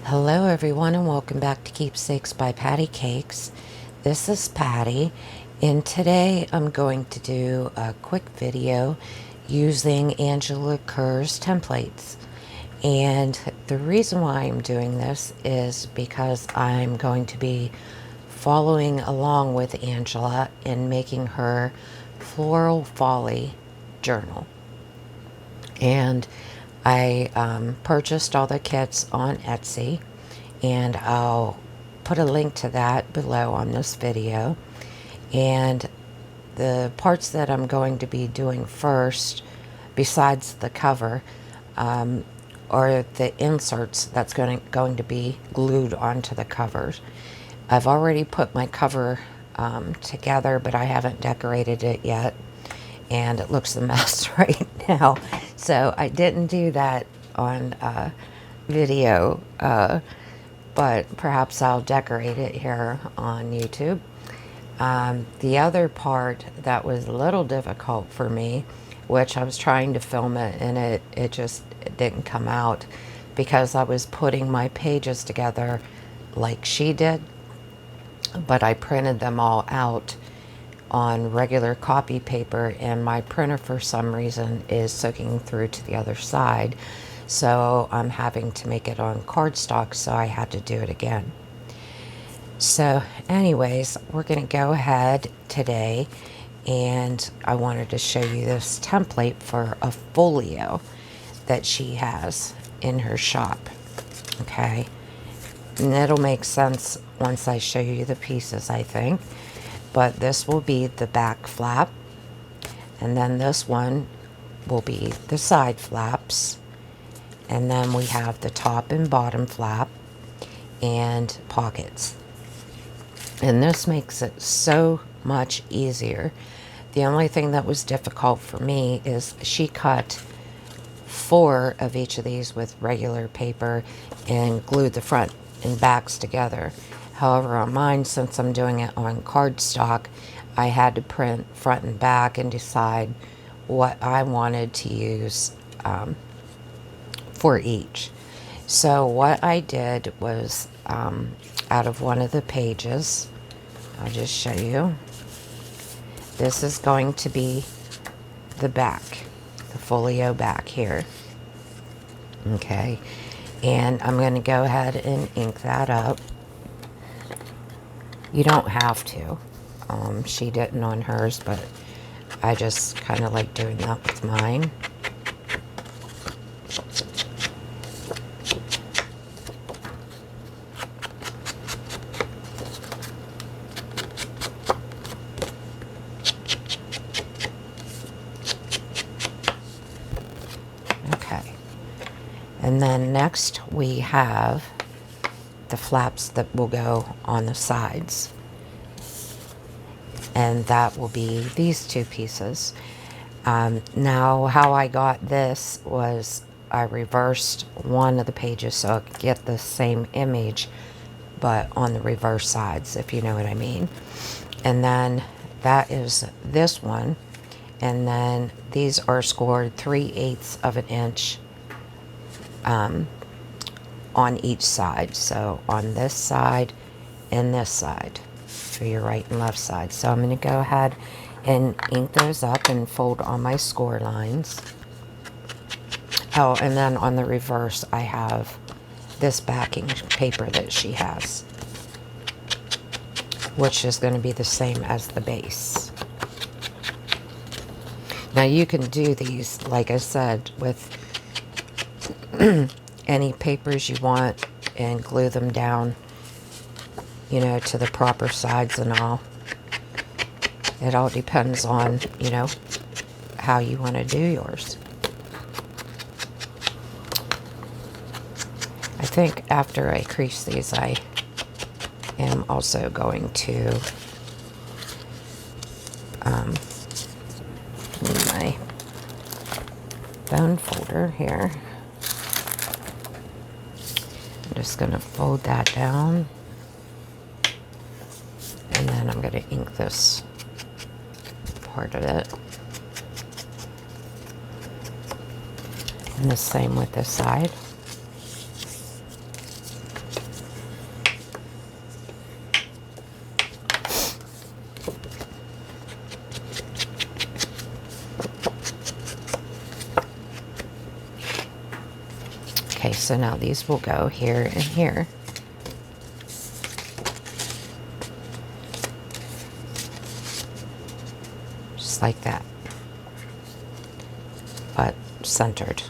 Hello everyone and welcome back to Keepsakes by Patty Cakes. This is Patty and today I'm going to do a quick video using Angela Kerr's templates. And the reason why I'm doing this is because I'm going to be following along with Angela in making her floral folly journal. And I purchased all the kits on Etsy, and I'll put a link to that below on this video. And the parts that I'm going to be doing first, besides the cover, are the inserts that's going to be glued onto the covers. I've already put my cover together, but I haven't decorated it yet, and it looks a mess right now. So I didn't do that on video, but perhaps I'll decorate it here on YouTube. The other part that was a little difficult for me, which I was trying to film it and it just didn't come out because I was putting my pages together like she did, but I printed them all out on regular copy paper, and my printer for some reason is soaking through to the other side, so I'm having to make it on cardstock, so I had to do it again. So anyways, we're going to go ahead today, and I wanted to show you this template for a folio that she has in her shop. Okay, and it'll make sense once I show you the pieces, I think. But this will be the back flap, and then this one will be the side flaps, and then we have the top and bottom flap and pockets. And this makes it so much easier. The only thing that was difficult for me is she cut 4 of each of these with regular paper and glued the front and backs together. However, on mine, since I'm doing it on cardstock, I had to print front and back and decide what I wanted to use for each. So what I did was, out of one of the pages, I'll just show you. This is going to be the back, the folio back here. Okay, and I'm going to go ahead and ink that up. You don't have to. She didn't on hers, but I just kind of like doing that with mine. Okay. And then next we have the flaps that will go on the sides, and that will be these 2 pieces. Now how I got this was I reversed one of the pages so I could get the same image but on the reverse sides, if you know what I mean. And then that is this one, and then these are scored 3/8 of an inch on each side. So on this side and this side for your right and left side. So I'm going to go ahead and ink those up and fold on my score lines. Oh, and then on the reverse I have this backing paper that she has, which is going to be the same as the base. Now you can do these, like I said, with any papers you want and glue them down, you know, to the proper sides and all. It all depends on, you know, how you want to do yours. I think after I crease these, I am also going to need my bone folder here. I'm just going to fold that down, and then I'm going to ink this part of it. And the same with this side. Okay, so now these will go here and here. Just like that. But centered.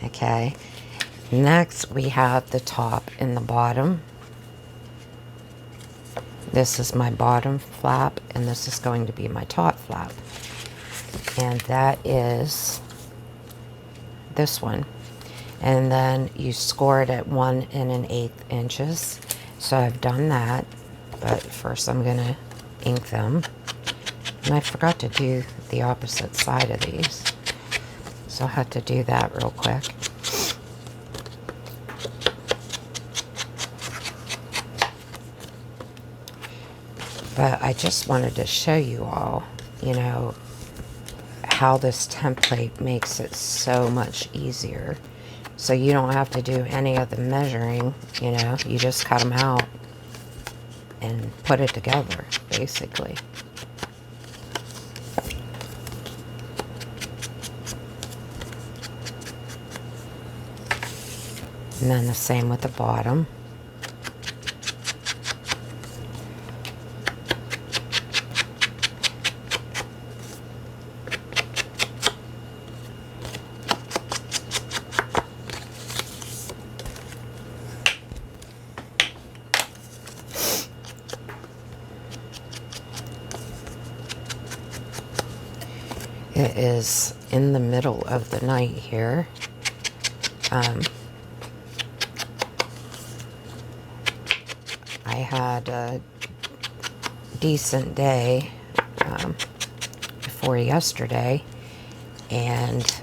Okay. Next, we have the top and the bottom. This is my bottom flap, and this is going to be my top flap. And that is this one. And then you score it at 1 1/8 inches. So I've done that, but first I'm gonna ink them. And I forgot to do the opposite side of these, so I'll have to do that real quick. But I just wanted to show you all, you know, how this template makes it so much easier. So you don't have to do any of the measuring, you know, you just cut them out and put it together, basically. And then the same with the bottom. It is in the middle of the night here. I had a decent day before yesterday, and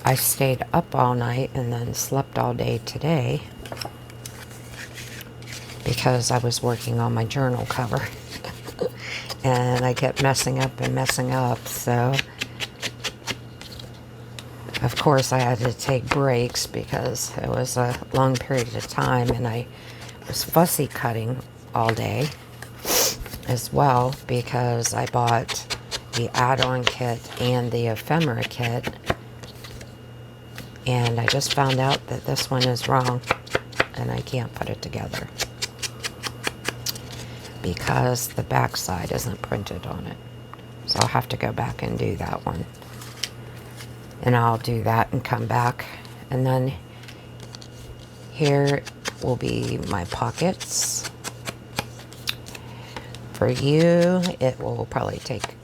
I stayed up all night and then slept all day today because I was working on my journal cover. And I kept messing up, so of course I had to take breaks because it was a long period of time, and I was fussy cutting all day as well because I bought the add-on kit and the ephemera kit, and I just found out that this one is wrong and I can't put it together because the back side isn't printed on it. So I'll have to go back and do that one. And I'll do that and come back. And then here will be my pockets. For you, it will probably take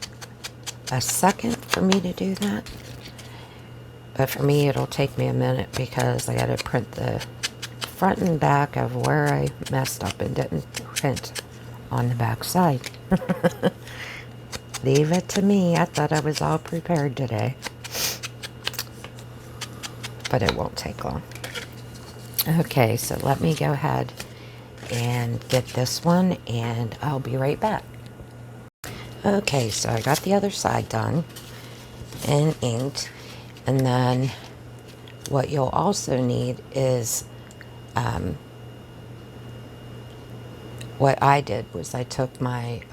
a second for me to do that. But for me, it'll take me a minute because I got to print the front and back of where I messed up and didn't print on the back side. Leave it to me. I thought I was all prepared today. But it won't take long. Okay, so let me go ahead and get this one, and I'll be right back. Okay, so I got the other side done and inked. And then what you'll also need is what I did was I took my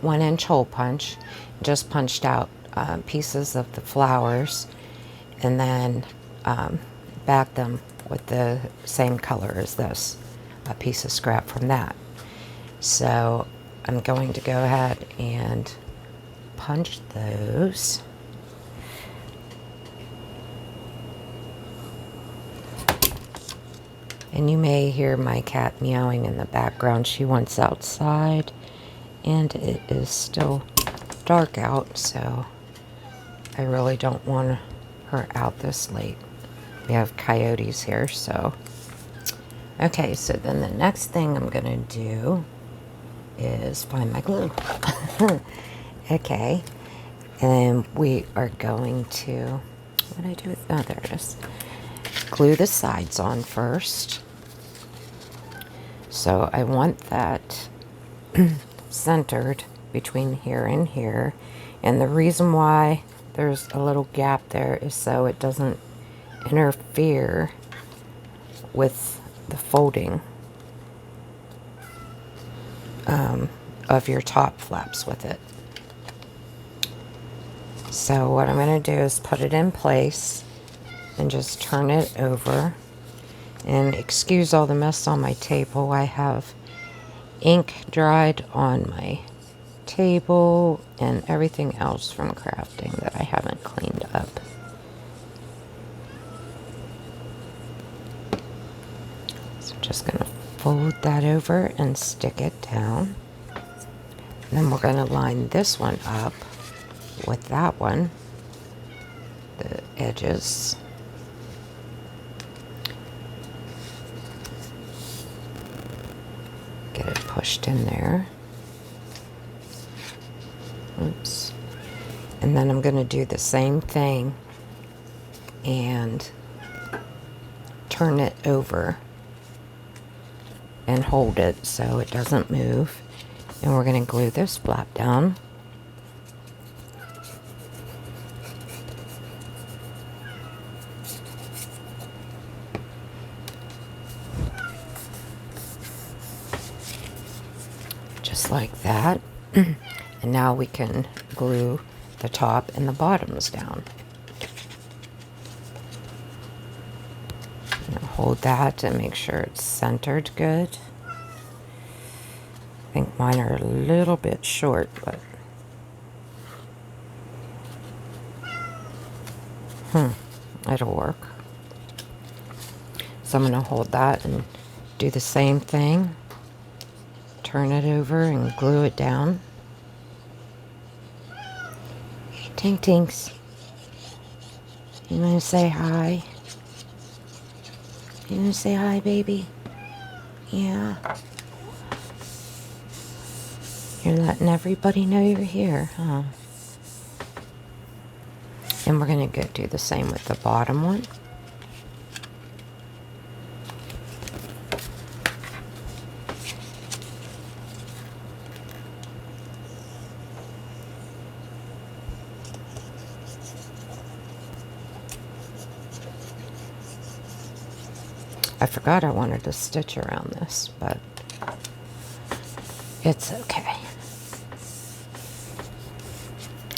1-inch hole punch, just punched out pieces of the flowers, and then backed them with the same color as this, a piece of scrap from that. So I'm going to go ahead and punch those. And you may hear my cat meowing in the background. She wants outside, and it is still dark out, so I really don't want her out this late. We have coyotes here, so. Okay, so then the next thing I'm gonna do is find my glue. Okay, and we are going to, what did I do with, oh, there it is. Glue the sides on first. So I want that centered between here and here. And the reason why there's a little gap there is so it doesn't interfere with the folding of your top flaps with it. So what I'm going to do is put it in place and just turn it over. And excuse all the mess on my table. I have ink dried on my table and everything else from crafting that I haven't cleaned up. So just going to fold that over and stick it down. And then we're going to line this one up with that one, the edges. Get it pushed in there. Oops. And then I'm going to do the same thing and turn it over and hold it so it doesn't move. And we're going to glue this flap down. Just like that. And now we can glue the top and the bottoms down. Hold that and make sure it's centered good. I think mine are a little bit short, but it'll work. So I'm going to hold that and do the same thing. Turn it over and glue it down. Tink Tinks, you want to say hi? You want to say hi, baby? Yeah. You're letting everybody know you're here, huh? And we're going to go do the same with the bottom one. I forgot I wanted to stitch around this, but it's okay.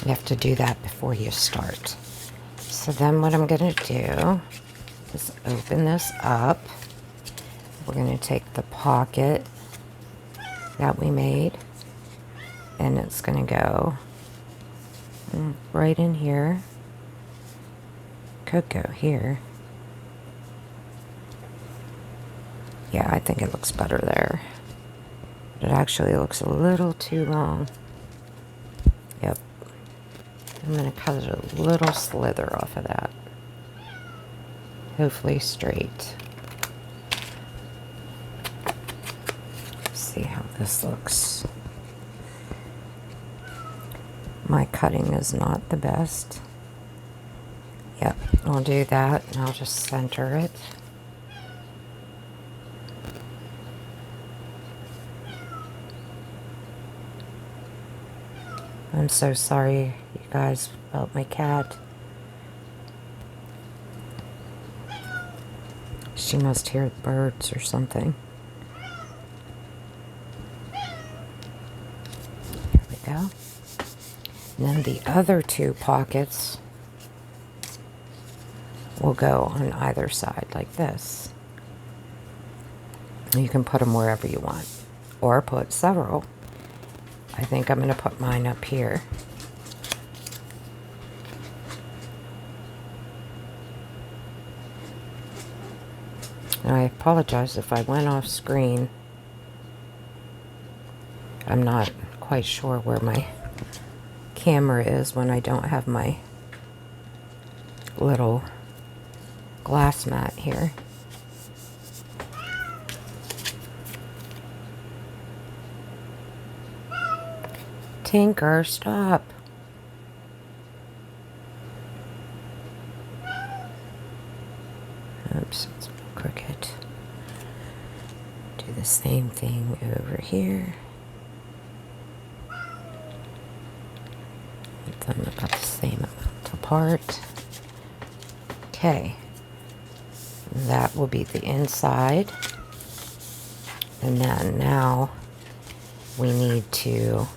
You have to do that before you start. So then what I'm going to do is open this up. We're going to take the pocket that we made, and it's going to go right in here. Could go here. Yeah, I think it looks better there. But it actually looks a little too long. Yep. I'm going to cut a little slither off of that. Hopefully straight. Let's see how this looks. My cutting is not the best. Yep, I'll do that and I'll just center it. I'm so sorry, you guys, about my cat. She must hear the birds or something. Here we go. And then the other two pockets will go on either side like this. You can put them wherever you want, or put several. I think I'm going to put mine up here. And I apologize if I went off screen. I'm not quite sure where my camera is when I don't have my little glass mat here. Tinker, stop. Oops, it's crooked. Do the same thing over here. Get them about the same amount apart. Okay. That will be the inside. And then now we need to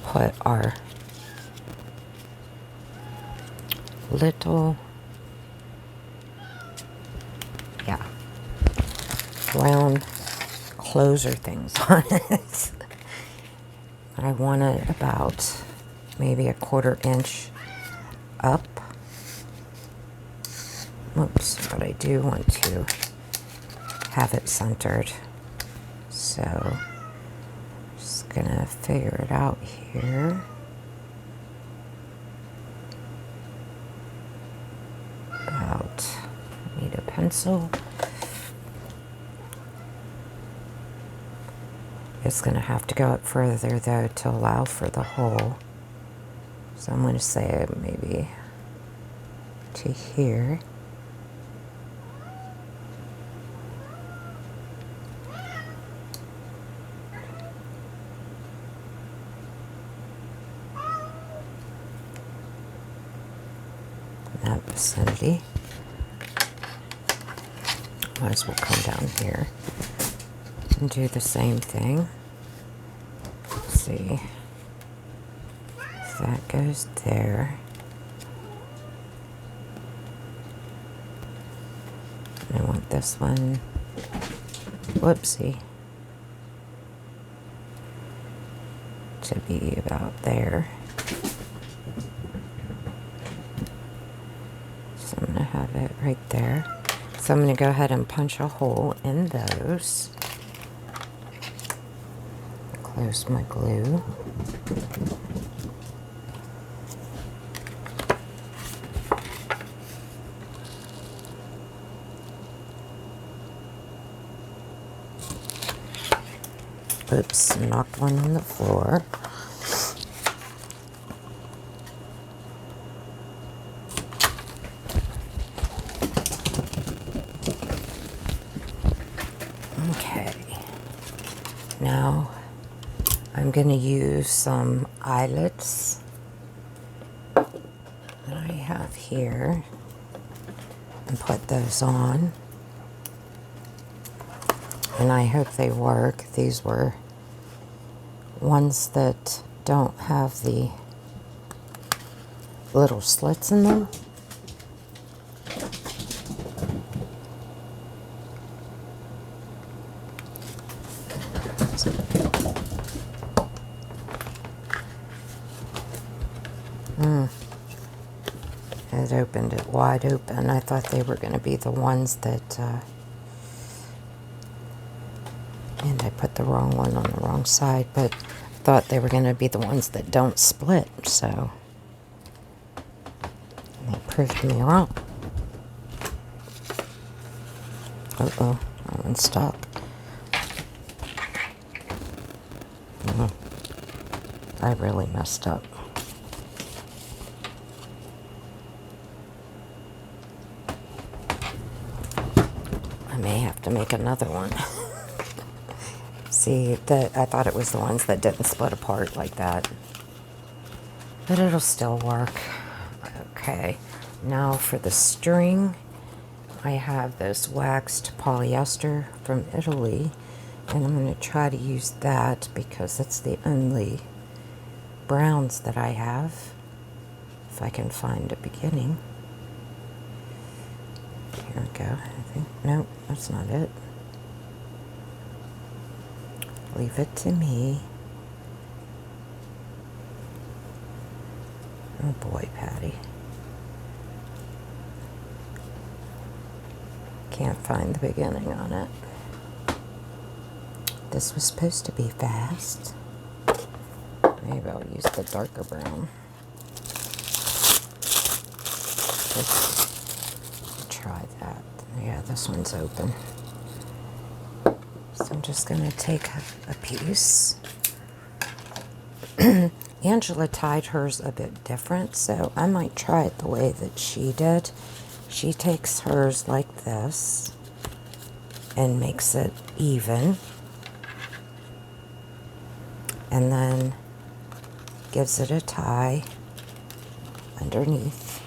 put our little, yeah, round closer things on it. I want it about maybe a 1/4 inch up. Oops, but I do want to have it centered. So, just gonna figure it out here. About, need a pencil. It's gonna have to go up further though to allow for the hole. So I'm gonna say maybe to here. That vicinity. Might as well come down here and do the same thing. Let's see. So that goes there. And I want this one. Whoopsie. To be about there. So I'm going to have it right there. So I'm going to go ahead and punch a hole in those. Close my glue. Oops, knocked one on the floor. Okay, now I'm going to use some eyelets that I have here and put those on. And I hope they work. These were ones that don't have the little slits in them. It opened it wide open. I thought they were going to be the ones that, and I put the wrong one on the wrong side, but I thought they were going to be the ones that don't split, so they proved me wrong. Uh-oh, that one's stuck. I really messed up. I may have to make another one. See, I thought it was the ones that didn't split apart like that. But it'll still work. Okay, now for the string, I have this waxed polyester from Italy, and I'm going to try to use that because it's the only browns that I have, if I can find a beginning. Here we go. I think, nope, that's not it. Leave it to me. Oh boy, Patty. Can't find the beginning on it. This was supposed to be fast. Maybe I'll use the darker brown. Let's try that. Yeah, this one's open. So I'm just going to take a piece. Angela tied hers a bit different, so I might try it the way that she did. She takes hers like this and makes it even, and then gives it a tie underneath.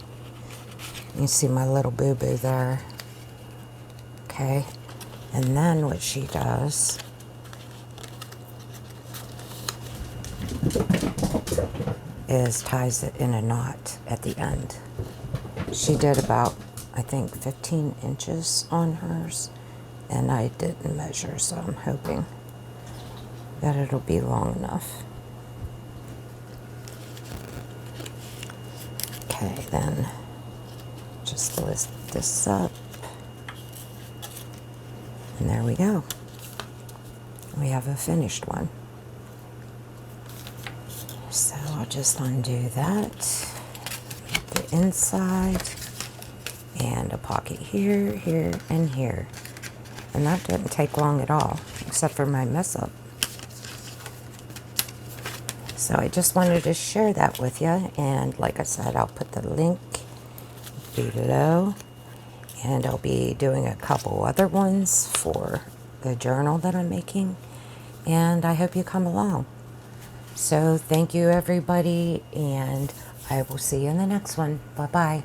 You see my little boo-boo there. Okay, and then what she does is ties it in a knot at the end. She did about, I think, 15 inches on hers, and I didn't measure, so I'm hoping that it'll be long enough. Okay, then just lift this up, and there we go. We have a finished one. So I'll just undo that, the inside, and a pocket here, here, and here. And that didn't take long at all, except for my mess up. So I just wanted to share that with you, and like I said, I'll put the link below, and I'll be doing a couple other ones for the journal that I'm making, and I hope you come along. So thank you, everybody, and I will see you in the next one. Bye-bye.